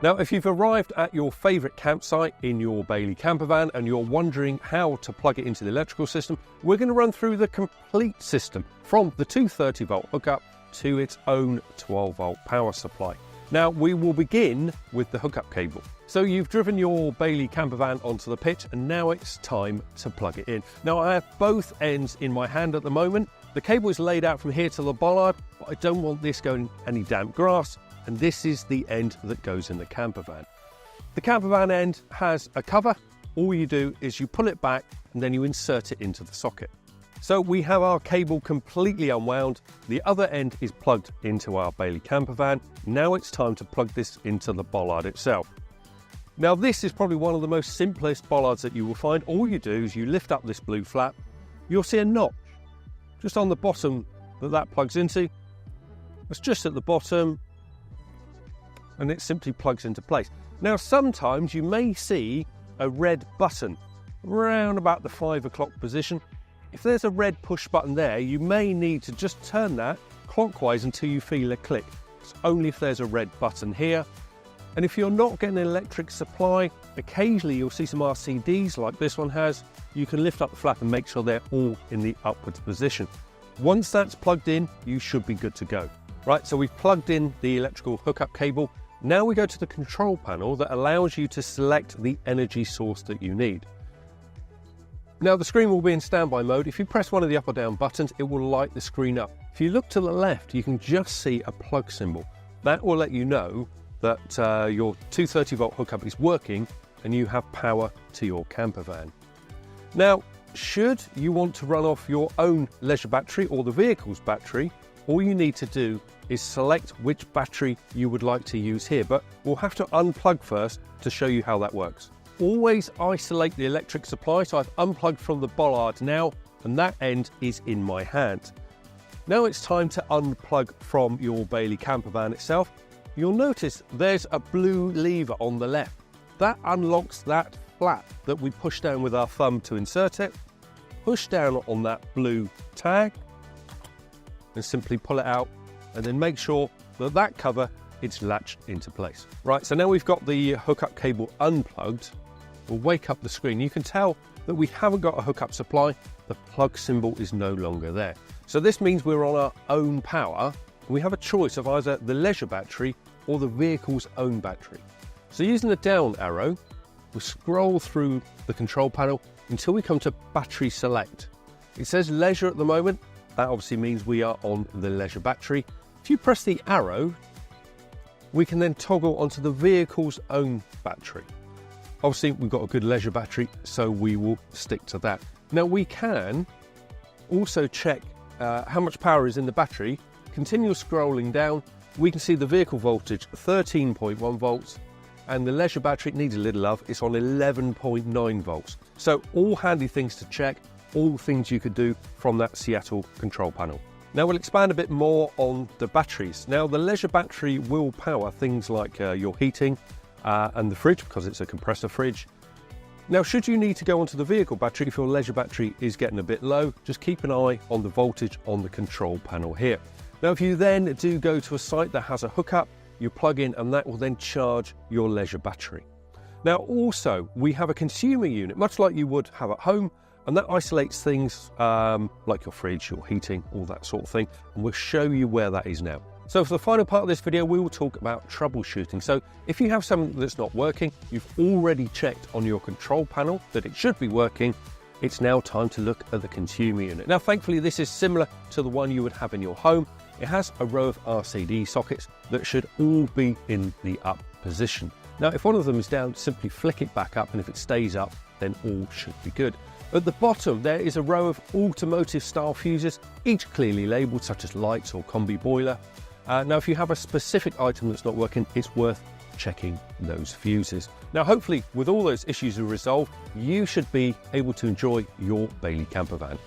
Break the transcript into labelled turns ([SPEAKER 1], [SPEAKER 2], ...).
[SPEAKER 1] Now, if you've arrived at your favourite campsite in your Bailey campervan and you're wondering how to plug it into the electrical system, we're going to run through the complete system from the 230 volt hookup to its own 12 volt power supply. Now, we will begin with the hookup cable. So you've driven your Bailey campervan onto the pitch and now it's time to plug it in. Now, I have both ends in my hand at the moment. The cable is laid out from here to the bollard, but I don't want this going any damp grass. And this is the end that goes in the campervan. The campervan end has a cover. All you do is you pull it back and then you insert it into the socket. So we have our cable completely unwound. The other end is plugged into our Bailey campervan. Now it's time to plug this into the bollard itself. Now this is probably one of the most simplest bollards that you will find. All you do is you lift up this blue flap. You'll see a notch just on the bottom that plugs into. It's just at the bottom, and it simply plugs into place. Now, sometimes you may see a red button around about the 5 o'clock position. If there's a red push button there, you may need to just turn that clockwise until you feel a click. It's only if there's a red button here. And if you're not getting an electric supply, occasionally you'll see some RCDs like this one has. You can lift up the flap and make sure they're all in the upwards position. Once that's plugged in, you should be good to go. Right, so we've plugged in the electrical hookup cable. Now we go to the control panel that allows you to select the energy source that you need. Now the screen will be in standby mode. If you press one of the up or down buttons, it will light the screen up. If you look to the left, you can just see a plug symbol. That will let you know that your 230 volt hookup is working and you have power to your campervan. Now, should you want to run off your own leisure battery or the vehicle's battery, all you need to do is select which battery you would like to use here, but we'll have to unplug first to show you how that works. Always isolate the electric supply, so I've unplugged from the bollard now, and that end is in my hand. Now it's time to unplug from your Bailey campervan itself. You'll notice there's a blue lever on the left. That unlocks that flap that we push down with our thumb to insert it. Push down on that blue tag and simply pull it out, and then make sure that that cover is latched into place. Right, so now we've got the hookup cable unplugged. We'll wake up the screen. You can tell that we haven't got a hookup supply. The plug symbol is no longer there. So this means we're on our own power. We have a choice of either the leisure battery or the vehicle's own battery. So using the down arrow, we'll scroll through the control panel until we come to battery select. It says leisure at the moment. That obviously means we are on the leisure battery. If you press the arrow, we can then toggle onto the vehicle's own battery. Obviously, we've got a good leisure battery, so we will stick to that. Now, we can also check how much power is in the battery. Continue scrolling down. We can see the vehicle voltage, 13.1 volts, and the leisure battery needs a little love. It's on 11.9 volts. So all handy things to check. All things you could do from that Seattle control panel. Now we'll expand a bit more on the batteries. Now the leisure battery will power things like your heating and the fridge, because it's a compressor fridge. Now should you need to go onto the vehicle battery if your leisure battery is getting a bit low, just keep an eye on the voltage on the control panel here. Now if you then do go to a site that has a hookup, you plug in and that will then charge your leisure battery. Now also we have a consumer unit, much like you would have at home, and that isolates things like your fridge, your heating, all that sort of thing. And we'll show you where that is now. So for the final part of this video, we will talk about troubleshooting. So if you have something that's not working, you've already checked on your control panel that it should be working, it's now time to look at the consumer unit. Now, thankfully, this is similar to the one you would have in your home. It has a row of RCD sockets that should all be in the up position. Now, if one of them is down, simply flick it back up, and if it stays up, then all should be good. At the bottom, there is a row of automotive style fuses, each clearly labelled, such as lights or combi boiler. Now, if you have a specific item that's not working, it's worth checking those fuses. Now, hopefully, with all those issues resolved, you should be able to enjoy your Bailey campervan.